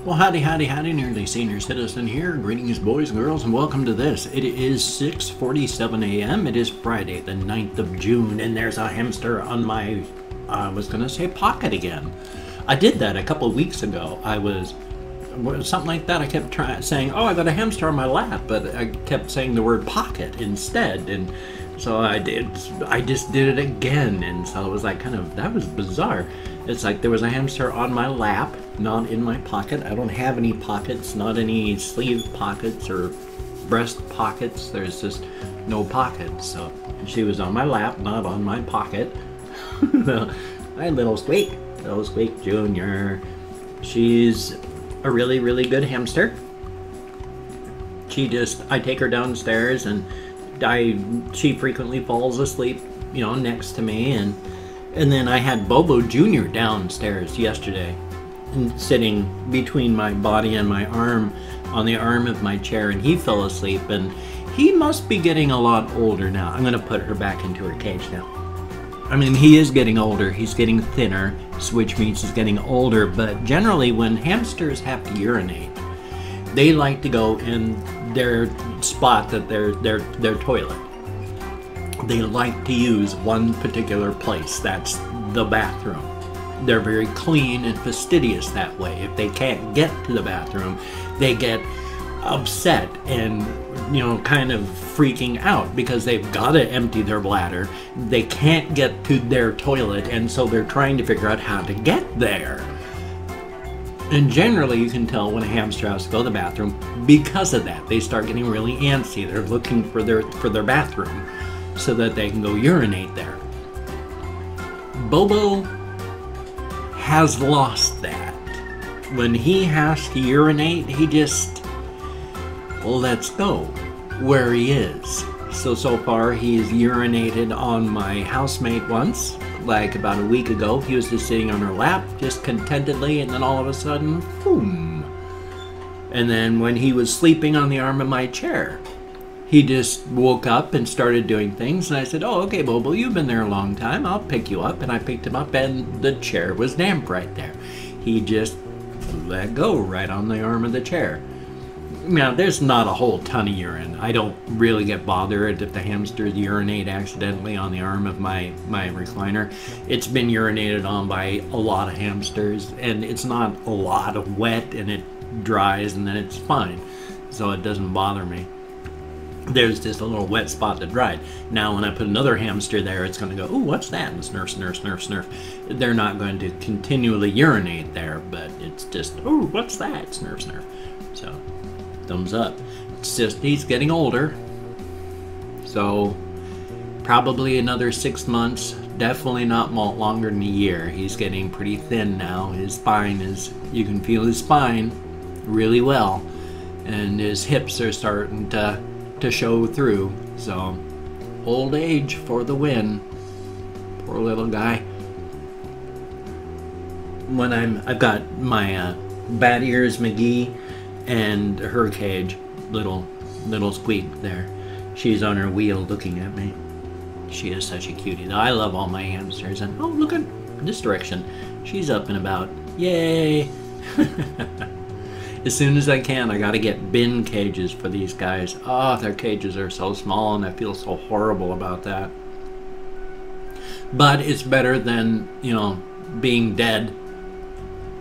Well, howdy, howdy, howdy, nearly senior citizen here. Greetings, boys and girls, and welcome to this. It is 6:47 a.m. It is Friday, the 9th of June, and there's a hamster on my, I was going to say pocket again. I did that a couple of weeks ago. Something like that. I kept saying, oh, I got a hamster on my lap, but I kept saying the word pocket instead, and so I just did it again, and so it was like that was bizarre. It's like there was a hamster on my lap, not in my pocket. I don't have any pockets, not any sleeve pockets or breast pockets. There's just no pockets. So she was on my lap, not on my pocket. Hi, little Squeak Jr. She's a really, really good hamster. I take her downstairs and she frequently falls asleep, next to me, and then I had Bobo Jr. downstairs yesterday, sitting between my body and my arm, on the arm of my chair, and he fell asleep, and he must be getting a lot older now. I'm gonna put her back into her cage now. I mean, he is getting older, he's getting thinner, which means he's getting older, but generally when hamsters have to urinate, they like to go in their spot, their toilet. They like to use one particular place, that's the bathroom. They're very clean and fastidious that way. If they can't get to the bathroom, they get upset and kind of freaking out because they've got to empty their bladder. They can't get to their toilet, and so they're trying to figure out how to get there. And generally you can tell when a hamster has to go to the bathroom because of that. They start getting really antsy. They're looking for their bathroom so that they can go urinate there. Bobo has lost that. When he has to urinate, he just lets go where he is. So far he's urinated on my housemate once, like about a week ago. He was just sitting on her lap, just contentedly, and then all of a sudden, boom. And then when he was sleeping on the arm of my chair, he just woke up and started doing things, and I said, oh, okay, Bobo, you've been there a long time, I'll pick you up. And I picked him up, and the chair was damp right there. He just let go right on the arm of the chair. Now, there's not a whole ton of urine. I don't really get bothered if the hamsters urinate accidentally on the arm of my recliner. It's been urinated on by a lot of hamsters, and it's not a lot of wet, and it dries, and then it's fine. So it doesn't bother me. There's just a little wet spot that dried. Now when I put another hamster there, it's going to go, ooh, what's that? And snurf, snurf, snurf, snurf. They're not going to continually urinate there, but it's just, ooh, what's that? Snurf, snurf. So, thumbs up. It's just, he's getting older. So, probably another 6 months. Definitely not longer than a year. He's getting pretty thin now. His spine is, you can feel his spine really well. And his hips are starting to show through. So old age for the win. Poor little guy. When I've got my Bat Ears McGee and her cage, little Squeak there. She's on her wheel looking at me. She is such a cutie. I love all my hamsters, and oh, look at this direction. She's up and about. Yay! As soon as I can, I gotta get bin cages for these guys. Oh, their cages are so small, and I feel so horrible about that. But it's better than, being dead.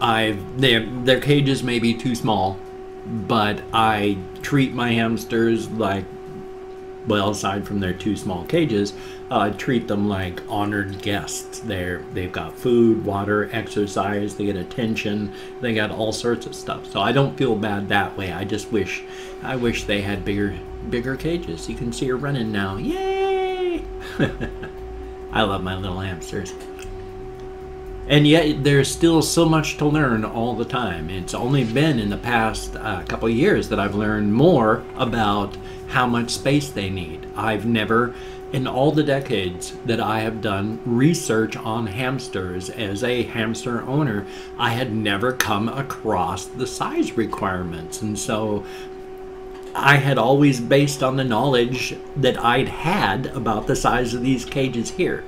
Their cages may be too small, but I treat my hamsters like, well, aside from their two small cages, I treat them like honored guests. They've got food, water, exercise, they get attention, they got all sorts of stuff. So I don't feel bad that way. I just wish they had bigger cages. You can see her running now. Yay! I love my little hamsters. And yet there's still so much to learn all the time. It's only been in the past couple of years that I've learned more about how much space they need. I've never, in all the decades that I have done research on hamsters as a hamster owner, I had never come across the size requirements. And so I had always based on the knowledge that I'd had about the size of these cages here.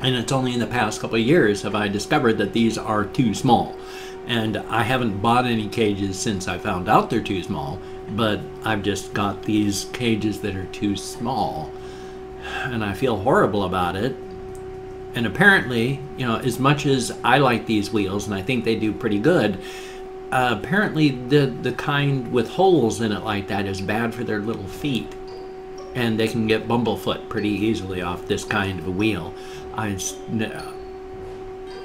And it's only in the past couple of years have I discovered that these are too small. And I haven't bought any cages since I found out they're too small, but I've just got these cages that are too small. And I feel horrible about it. And apparently, you know, as much as I like these wheels, and I think they do pretty good, apparently the kind with holes in it like that is bad for their little feet. And they can get bumblefoot pretty easily off this kind of a wheel.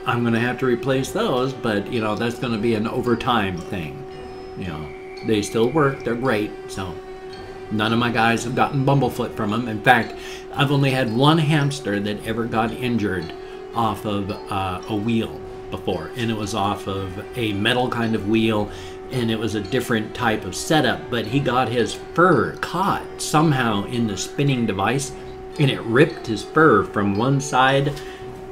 I'm going to have to replace those, but, you know, that's going to be an overtime thing. You know, they still work. They're great. So none of my guys have gotten bumblefoot from them. In fact, I've only had one hamster that ever got injured off of a wheel before. And it was off of a metal kind of wheel. And it was a different type of setup. But he got his fur caught somehow in the spinning device. And it ripped his fur from one side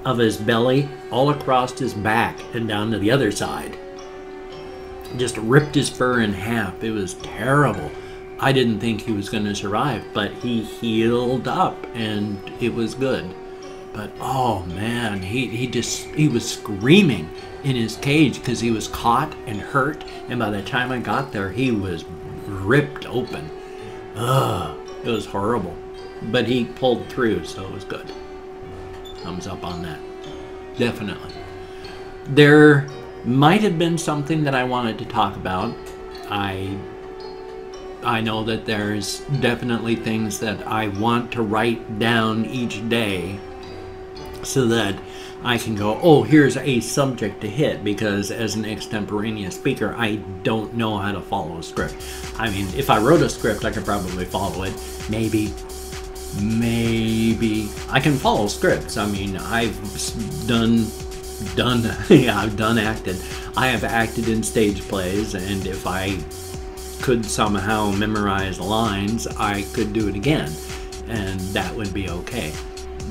of his belly all across his back and down to the other side. Just ripped his fur in half. It was terrible. I didn't think he was going to survive, but he healed up and it was good. But oh man, he was screaming in his cage because he was caught and hurt, and by the time I got there he was ripped open. Ugh, it was horrible. But he pulled through, so it was good. Thumbs up on that. Definitely. There might have been something that I wanted to talk about. I know that there's definitely things that I want to write down each day so that I can go, oh, here's a subject to hit, because as an extemporaneous speaker, I don't know how to follow a script. I mean, if I wrote a script, I could probably follow it. Maybe I can follow scripts. I mean, I've acted. I have acted in stage plays, and if I could somehow memorize lines, I could do it again, and that would be okay.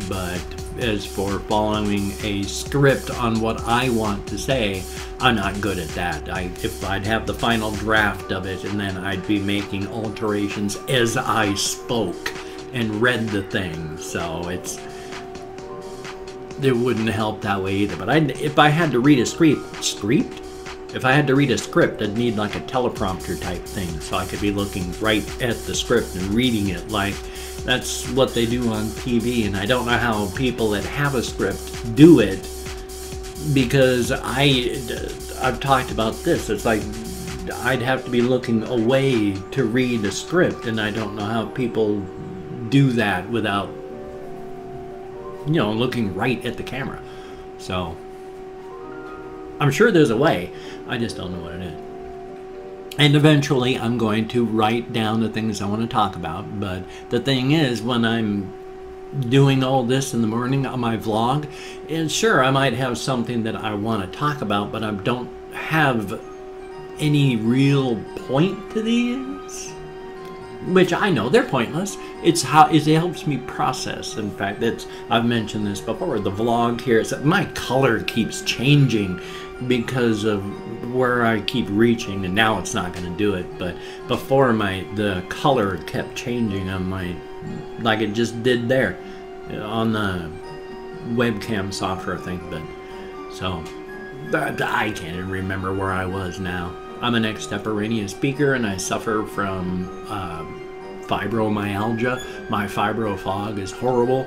But as for following a script on what I want to say, I'm not good at that. If I'd have the final draft of it, and then I'd be making alterations as I spoke and read the thing, so it wouldn't help that way either. But if I had to read a script, I'd need like a teleprompter type thing, so I could be looking right at the script and reading it like that's what they do on TV. And I don't know how people that have a script do it, because I've talked about this. It's like I'd have to be looking away to read a script, and I don't know how people do that without, you know, looking right at the camera. So I'm sure there's a way. I just don't know what it is. And eventually I'm going to write down the things I want to talk about. But the thing is, when I'm doing all this in the morning on my vlog, and sure, I might have something that I want to talk about, but I don't have any real point to these, which I know they're pointless. It helps me process. In fact, I've mentioned this before. The vlog here, my color keeps changing because of where I keep reaching, and now it's not going to do it. But before, the color kept changing on my, like it just did there on the webcam software thing. But so I can't even remember where I was now. I'm an extemporaneous speaker, and I suffer from fibromyalgia. My fibro fog is horrible.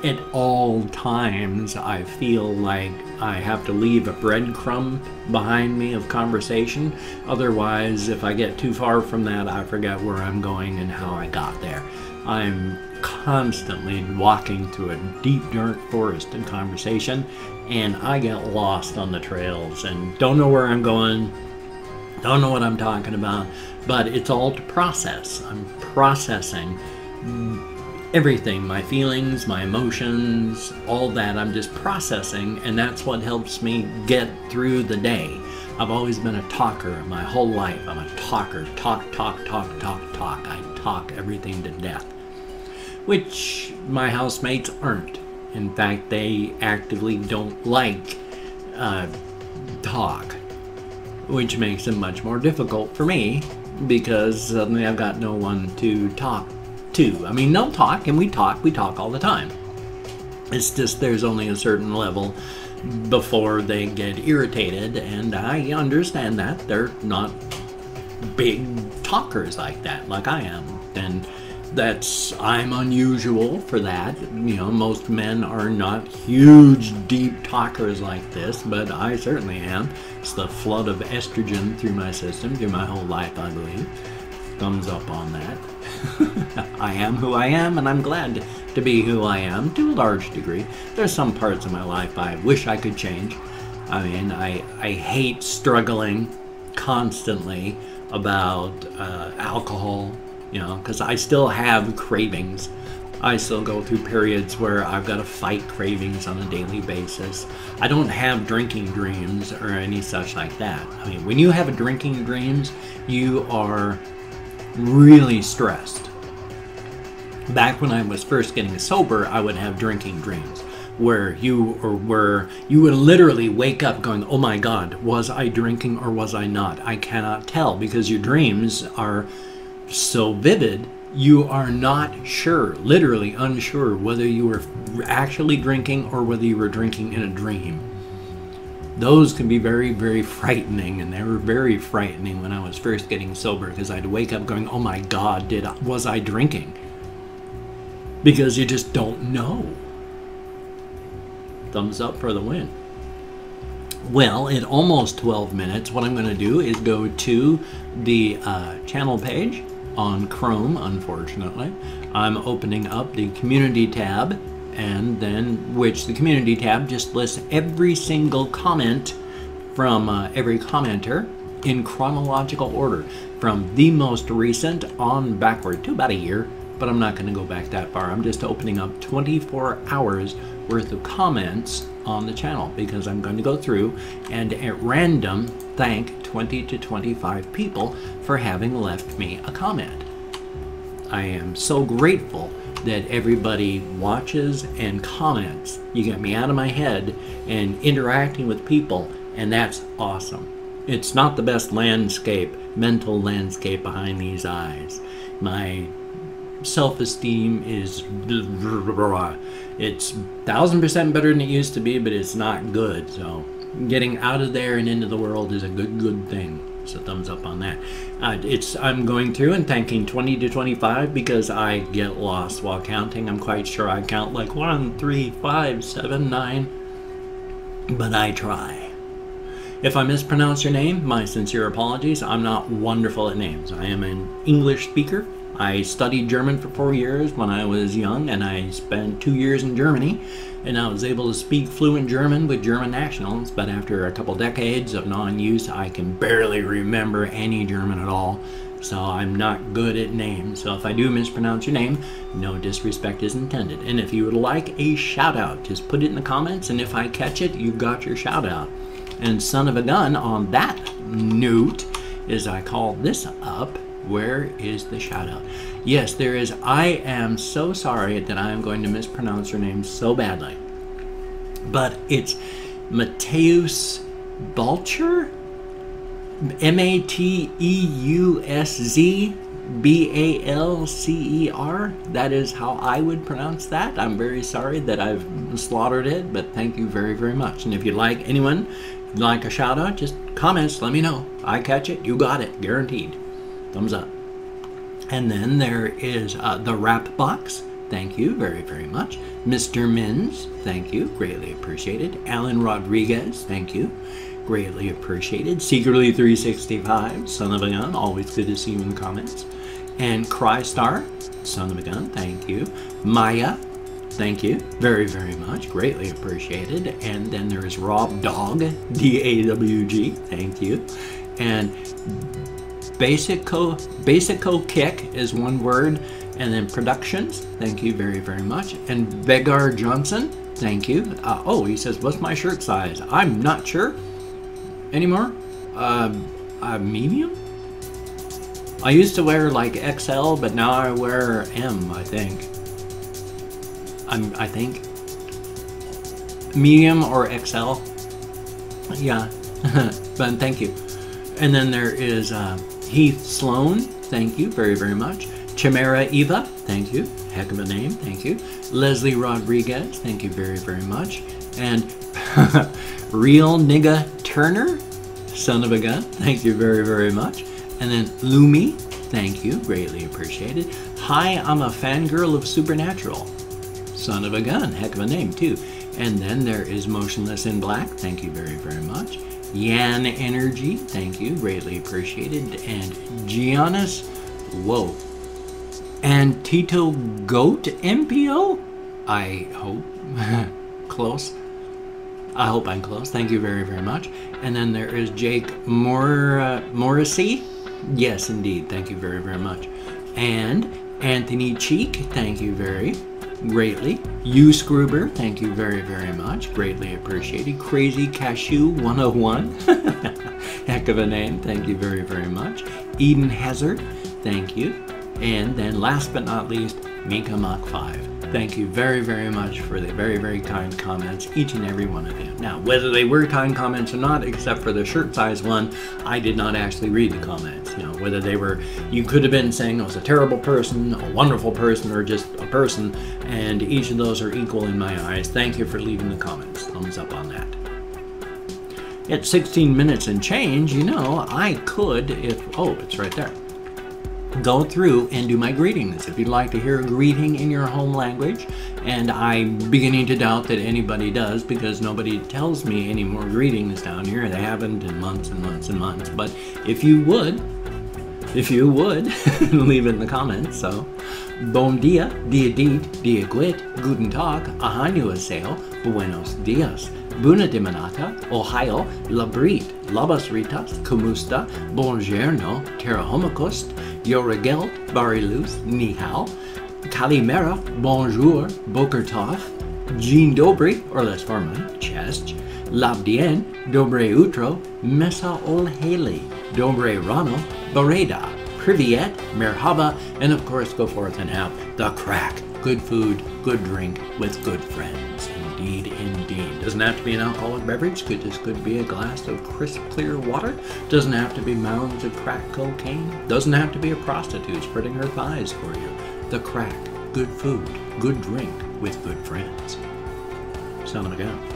At all times, I feel like I have to leave a breadcrumb behind me of conversation. Otherwise, if I get too far from that, I forget where I'm going and how I got there. I'm constantly walking through a deep, dark forest in conversation, and I get lost on the trails and don't know where I'm going, don't know what I'm talking about, but it's all to process. I'm processing everything, my feelings, my emotions, all that. I'm just processing, and that's what helps me get through the day. I've always been a talker my whole life. I'm a talker. Talk. I talk everything to death, which my housemates aren't. In fact, they actively don't like talk, which makes it much more difficult for me, because suddenly I've got no one to talk to. I mean, they'll talk, and we talk all the time. It's just there's only a certain level, before they get irritated, and I understand that. They're not big talkers like that, like I am, and I'm unusual for that. You know, most men are not huge, deep talkers like this, but I certainly am. It's the flood of estrogen through my system, through my whole life, I believe. Thumbs up on that. I am who I am, and I'm glad to be who I am to a large degree. There's some parts of my life I wish I could change. I mean, I hate struggling constantly about alcohol, you know, because I still have cravings. I still go through periods where I've got to fight cravings on a daily basis. I don't have drinking dreams or any such like that. I mean, when you have drinking dreams, you are really stressed. Back when I was first getting sober, I would have drinking dreams where you would literally wake up going, oh my God, was I drinking or was I not? I cannot tell, because your dreams are so vivid. You are not sure, literally unsure, whether you were actually drinking or whether you were drinking in a dream. Those can be very, very frightening, and they were very frightening when I was first getting sober, because I'd wake up going, oh my God, was I drinking? Because you just don't know. Thumbs up for the win. Well, at almost 12 minutes, what I'm going to do is go to the channel page on Chrome, unfortunately. I'm opening up the community tab, and then the community tab just lists every single comment from every commenter in chronological order, from the most recent on backward to about a year, but I'm not going to go back that far. I'm just opening up 24 hours worth of comments on the channel, because I'm going to go through and at random thank 20 to 25 people for having left me a comment. I am so grateful that everybody watches and comments. You get me out of my head and interacting with people, and that's awesome. It's not the best mental landscape behind these eyes. My self-esteem is, it's 1000% better than it used to be, but it's not good. So getting out of there and into the world is a good thing. So thumbs up on that. I'm going through and thanking 20 to 25 because I get lost while counting. I'm quite sure I count like 1, 3, 5, 7, 9, but I try. If I mispronounce your name, my sincere apologies. I'm not wonderful at names. I am an English speaker. I studied German for 4 years when I was young, and I spent 2 years in Germany, and I was able to speak fluent German with German nationals, but after a couple decades of non-use, I can barely remember any German at all, so I'm not good at names. So if I do mispronounce your name, no disrespect is intended. And if you would like a shout out, just put it in the comments, and if I catch it, you got your shout out. And son of a gun, on that note, as I call this up, where is the shout out? Yes, there is. I am so sorry that I am going to mispronounce your name so badly, but it's Mateus Balcher, Mateuszbalcer. That is how I would pronounce that. I'm very sorry that I've slaughtered it, but thank you very, very much. And if you'd like anyone, like a shout out, just comments, let me know. I catch it, you got it, guaranteed. Thumbs up. And then there is the Wrap Box. Thank you very, very much. Mr. Mins, thank you. Greatly appreciated. Alan Rodriguez, thank you. Greatly appreciated. Secretly 365, son of a gun. Always good to see you in the comments. And Crystar, son of a gun, thank you. Maya, thank you very, very much. Greatly appreciated. And then there is Rob Dog, D-A-W-G, thank you. And Basico Kick is one word, and then Productions, thank you very, very much. And Vegar Johnson, thank you. Oh, he says, what's my shirt size? I'm not sure anymore. Medium? I used to wear like XL, but now I wear M, I think. I think. Medium or XL. Yeah, but thank you. And then there is Heath Sloan, thank you very, very much. Chimera Eva, thank you. Heck of a name, thank you. Leslie Rodriguez, thank you very, very much. And Real Nigga Turner, son of a gun, thank you very, very much. And then Lumi, thank you, greatly appreciated. Hi, I'm a fangirl of Supernatural, son of a gun, heck of a name too. And then there is Motionless in Black, thank you very, very much. Yan Energy, thank you, greatly appreciated. And Giannis, whoa. And Tito Goat MPO, I hope, close. I hope I'm close. Thank you very, very much. And then there is Jake Morrissey. Yes, indeed. Thank you very, very much. And Anthony Cheek. Thank you very greatly. You Scruber. Thank you very, very much. Greatly appreciated. Crazy Cashew 101. Heck of a name. Thank you very, very much. Eden Hazard. Thank you. And then last but not least, Mika Mach 5. Thank you very, very much for the very, very kind comments, each and every one of them. Now, whether they were kind comments or not, except for the shirt size one, I did not actually read the comments. You know, whether they were, you could have been saying I was a terrible person, a wonderful person, or just a person, and each of those are equal in my eyes. Thank you for leaving the comments. Thumbs up on that. At 16 minutes and change, you know, I could, if, oh, it's right there, go through and do my greetings. If you'd like to hear a greeting in your home language, and I'm beginning to doubt that anybody does because nobody tells me any more greetings down here. They haven't in months and months and months. But if you would, leave it in the comments. So, bom dia, dia dit, dia quit, guten tag, annyeonghaseyo, buenos dias, Buna Dimanata, Ohio, Labrit, Labas Ritas, Kumusta, Buongiorno, Terrahomakost, Reggelt, Barilus, Ni Hao, Kalimera, Bonjour, Boker Tov, Jean Dobry, or less formal, Chest, Labdien, Dobre Utro, Mesa Ol Haley, Dobre Rano, Bareda, Privyet, Merhaba, and of course go forth and have the crack. Good food, good drink, with good friends. Indeed, indeed. Doesn't have to be an alcoholic beverage. Could be a glass of crisp, clear water. Doesn't have to be mounds of crack cocaine. Doesn't have to be a prostitute spreading her thighs for you. The crack, good food, good drink, with good friends. Son of a gun.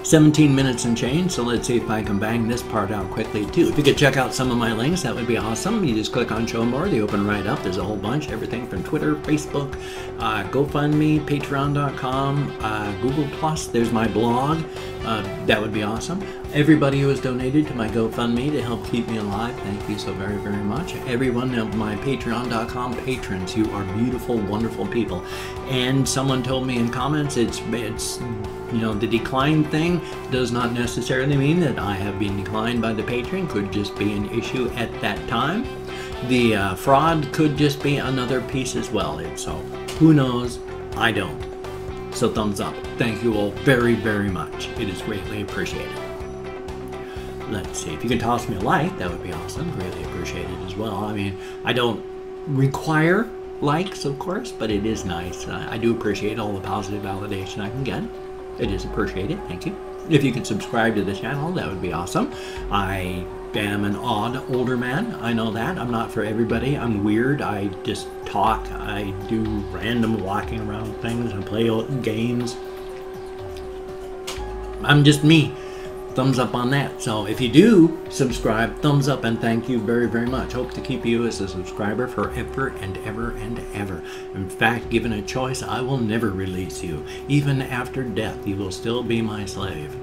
17 minutes and change, so let's see if I can bang this part out quickly too. If you could check out some of my links, that would be awesome. You just click on show more, they open right up. There's a whole bunch, everything from Twitter, Facebook, GoFundMe, Patreon.com, Google Plus. There's my blog. That would be awesome. Everybody who has donated to my GoFundMe to help keep me alive, thank you so very, very much. Every one of my Patreon.com patrons, you are beautiful, wonderful people. And someone told me in comments, it's you know, the decline thing does not necessarily mean that I have been declined by the patron. Could just be an issue at that time. The fraud could just be another piece as well. So who knows? I don't. So thumbs up. Thank you all very, very much. It is greatly appreciated. Let's see. If you can toss me a like, that would be awesome. Greatly appreciated as well. I mean, I don't require likes, of course, but it is nice. I do appreciate all the positive validation I can get. It is appreciated. Thank you. If you could subscribe to the channel, that would be awesome. I am an odd older man. I know that. I'm not for everybody. I'm weird. I just talk. I do random walking around things. I play games. I'm just me. Thumbs up on that. So if you do subscribe, thumbs up, and thank you very, very much. Hope to keep you as a subscriber forever and ever and ever. In fact, given a choice, I will never release you. Even after death, you will still be my slave.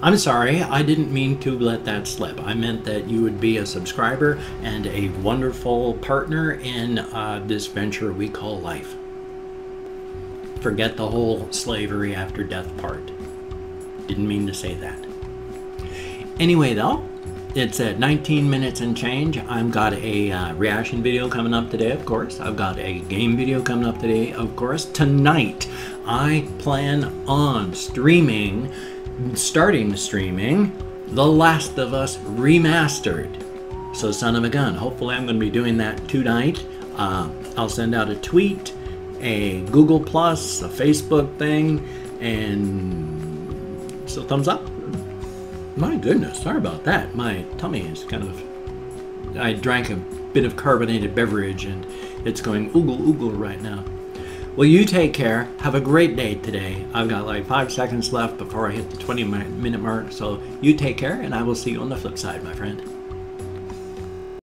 I'm sorry, I didn't mean to let that slip. I meant that you would be a subscriber and a wonderful partner in this venture we call life. Forget the whole slavery after death part. Didn't mean to say that. Anyway, though, it's at 19 minutes and change. I've got a reaction video coming up today, of course. I've got a game video coming up today, of course. Tonight, I plan on starting streaming The Last of Us Remastered. So, son of a gun. Hopefully, I'm going to be doing that tonight. I'll send out a tweet, a Google Plus, a Facebook thing, and so thumbs up. My goodness, sorry about that. My tummy is kind of, I drank a bit of carbonated beverage and it's going oogle oogle right now. Well, you take care. Have a great day today. I've got like 5 seconds left before I hit the 20-minute mark. So you take care, and I will see you on the flip side, my friend.